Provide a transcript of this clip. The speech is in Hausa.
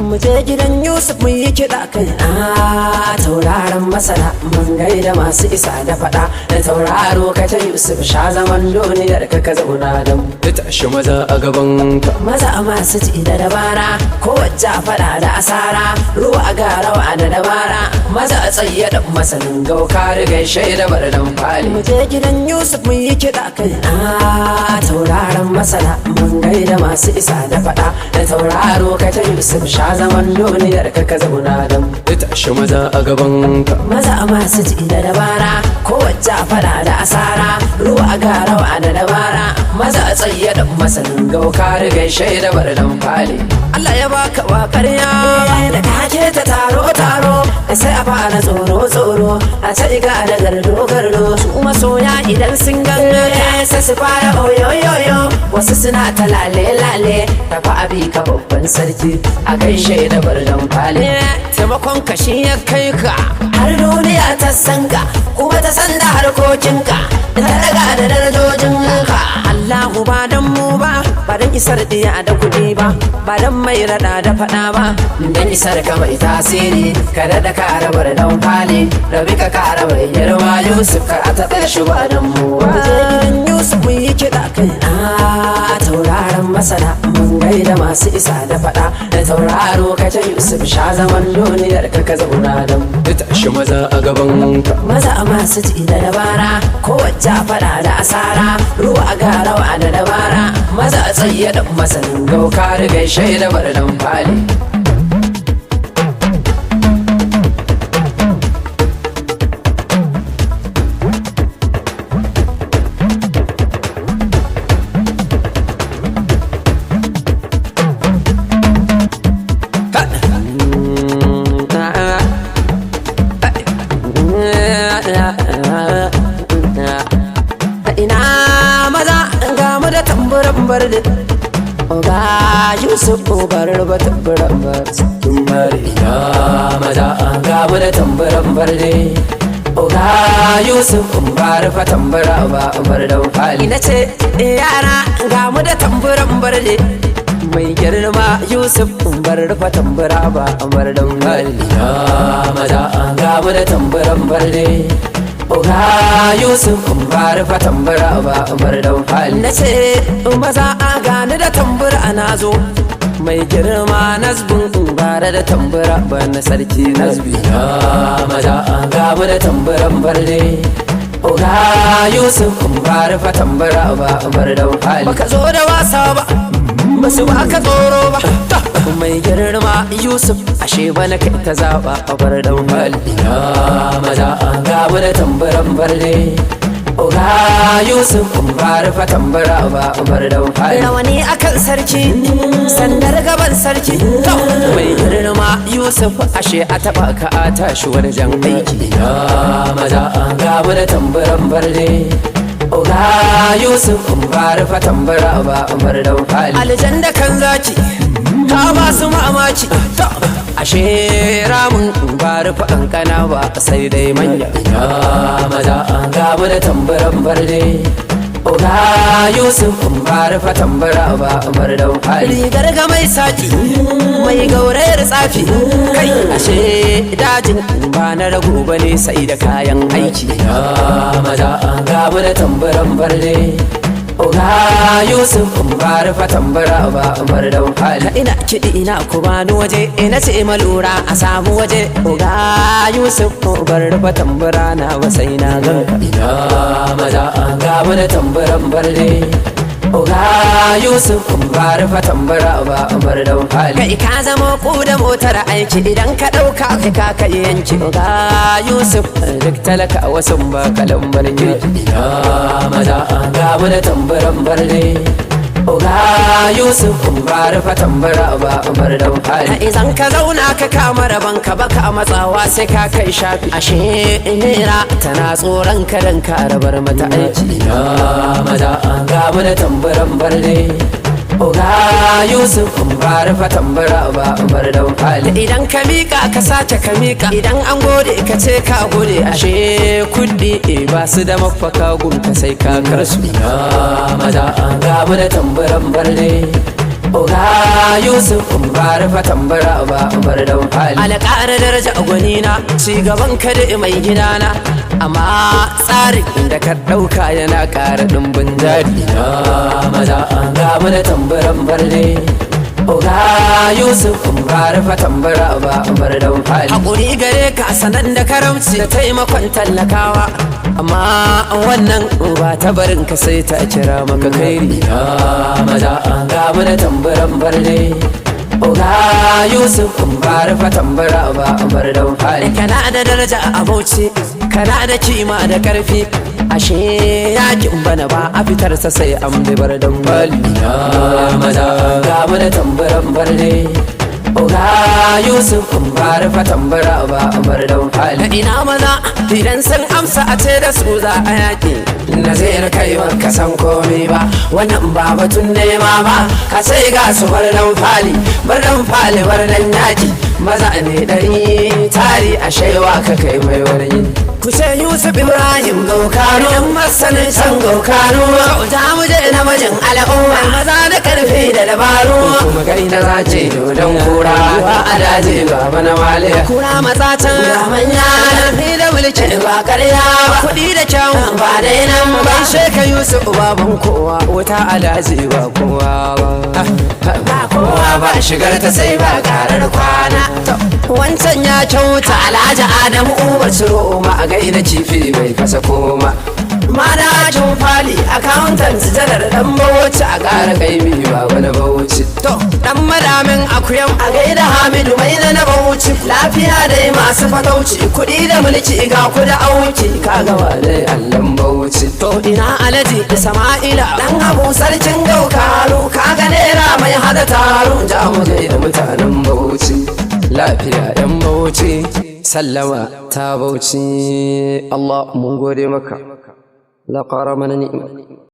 mu je gidan Yusuf mu yi kiɗa kai tauraron masana mun gaida masu isa da faɗa da tauraro ka ta Yusuf sha zaman duniyar ka zauna da mu. Ya tashi maza a gaban ka, maza masu ci da dabara ko wacce faɗa da asara ruwa ga rawa da dabara maza a tsaye da masanin gauka rigai shaida bar dan fali. Mu je gidan Yusuf mu yi kiɗa kai tauraron masana mun gaida masu isa da faɗa da tauraro ka ta Yusuf sha zaman duniyar ka zauna da mu. Ya tashi maza a gaban ka, maza masu ci da dabara ko wacce faɗa da asara ruwa ga rawa da dabara maza a tsaye da masanin gauka rigai shaida bar dan fali. Allah ya baka wa ƙarya da kake ta taro sai a fara tsoro a ta iga da gardo su masoya idan sun gangare sai su fara oyoyoyo wasu suna ta lale tafi abi ka babban sarki a kai shaida bar dan fali. Taimakon ka shi ya kai ka har duniya ta san ka kuma ta san da harkokinka ta daga da darajojinka. Allahu ba dan mu ba dan isar diya da kuɗi ba dan mai rada da faɗa ba dan isar ka mai tasiri ka da ka rabar dan fali rabi ka kara mai girma Yusuf ka a taɓa shi ba dan mu ba. Gidan Yusuf mu yi kiɗa kai tauraron masana mun gaida masu isa da faɗa da tauraro ka ta Yusuf sha zaman duniyar ka zauna da mu. Ya tashi maza a gaban ka, maza masu ci da dabara ko wacce faɗa da asara ruwa ga rawa da dabara maza a tsaye da masanin gauka rigai shaida bar dan fali. Ina maza ga mu da tamburan barde Oga Yusuf bar ba tamburan bar tumbar ina maza ga mu da tamburan barde Oga Yusuf bar fa tambura ba bar da fali. Ina ce yara ga mu da tamburan barde mai girma Yusuf bar fa tambura ba bar da fali. ina maza ga mu da tamburan barde Oga Yusuf bar fa tambura ba bar da fali. Na ce maza a gani da tambura na zo mai girma nasbin bara da tambura ba na sarki nasbi. ina maza ga mu da tamburan barde Oga Yusuf bar fa tambura ba bar da fali. Baka zo da wasa ba basu ba ka tsoro ba mai girma Yusuf ashe bana kai ta zaba a bar da fali. ina maza ga mu da tamburan barde Oga Yusuf bar fa tambura ba bar da fali. Rawani akan sarki sandar gaban sarki mai girma Yusuf ashe a taba ka a tashi wajen aiki. ina maza ga mu da tamburan barde Oga Yusuf bar fa tambura ba bar da fali. Aljanda kan zaki ta ba su mamaki ashe ramin bar fa kankana ba sai dai manya. ina maza ga mu da tamburan barde Oga Yusuf bar fa tambura ba bar da fali. Rigar ga mai saki mai gaurayar tsafi kai ashe dajin ba na rago bane sai da kayan aiki. ina maza ga mu da tamburan barde Oga Yusuf bar fa tambura ba bar da fali. Ina kiɗi ina ku bani waje ina ce malura a samu waje Oga Yusuf bar fa tambura na wasai na ganka. ina maza ga mu da tamburan barde Oga Yusuf bar fa tambura ba bar da fali. Kai ka zama ku da motar aiki idan ka ɗauka ka kai yanki. Oga Yusuf duk talaka wasu ba kalambar girki. ina maza ga mu da tamburan barde Oga Yusuf bar fa tambura ba bar da fali. Idan ka zauna ka kama raban ka baka matsawa sai ka kai shafi ashe nera tana tsoron ka dan ka rabar mata aiki. ina maza ga mu da tamburan barde Oga Yusuf bar fa tambura ba bar da fali. Idan ka mika ka sace ka mika idan an gode ka ce ka gode ashe kudi ba su da mafaka gun ka sai ka karsu. ina maza ga mu da tamburan barde Oga Yusuf ba rufa tambara ba bar dan fali alƙara daraja gwanina ci gaban ka da mai gidana amma tsarin da ka ɗauka yana ƙara ɗumbin jari na maza ga mana tambaran barde Oga Yusuf ba rufa tambara ba bar dan fali haƙuri gare ka sanan da karamci da taimakon tallakawa amma wannan ba ta barin ka sai ta kira maka kairi na maza ga mana tambaran barde Oga Yusuf ba rufa tambara ba bar dan fali kana da daraja a Bauchi kana da kima da karfi ashe yakin bana ba a fitar sa sai an bi bar dan fali na maza ga mana tambaran barde Oga Yusuf ba rufa tambara ba bar dan fali ina maza idan sun amsa a ce da su za a yaki na zai kai ka san komai ba wannan ba batun nema ba ka sai ga su bar dan fali bar dan yaki maza ne dari tari a shaiwa ka kai mai wani ku ce Yusuf Ibrahim Gaukano dan masanin can Gaukano za mu je na majin al'umma maza da karfi da dabaru kuma kai na zace dodon kura ba a daji ba bana wale kura maza can ga manya fi da mulki ba karya ba kuɗi da kyau ba dai nan ba sheka Yusuf baban kowa wuta a daji ba kowa ba kowa ba shigar ta sai ba karar kwana wancan ya kyauta Alhaji Adamu Umar Roma a gaida kifi bai kasa koma manajin fali accountant janar dan Bauchi a ƙara kaimi ba wani Bauchi to dan madamin akuyam a gaida Hamidu mai na Bauchi lafiya dai masu fatauci kuɗi da mulki ga ku da auki kaga wane Allan Bauchi to ina Alhaji Sama'ila dan Abu sarkin Gaukaro kaga nera mai hada taro jamu gaida mutanen Bauchi lafiya yan Bauchi sallama ta Bauchi Allah mun gode maka la ƙara mana ni'ima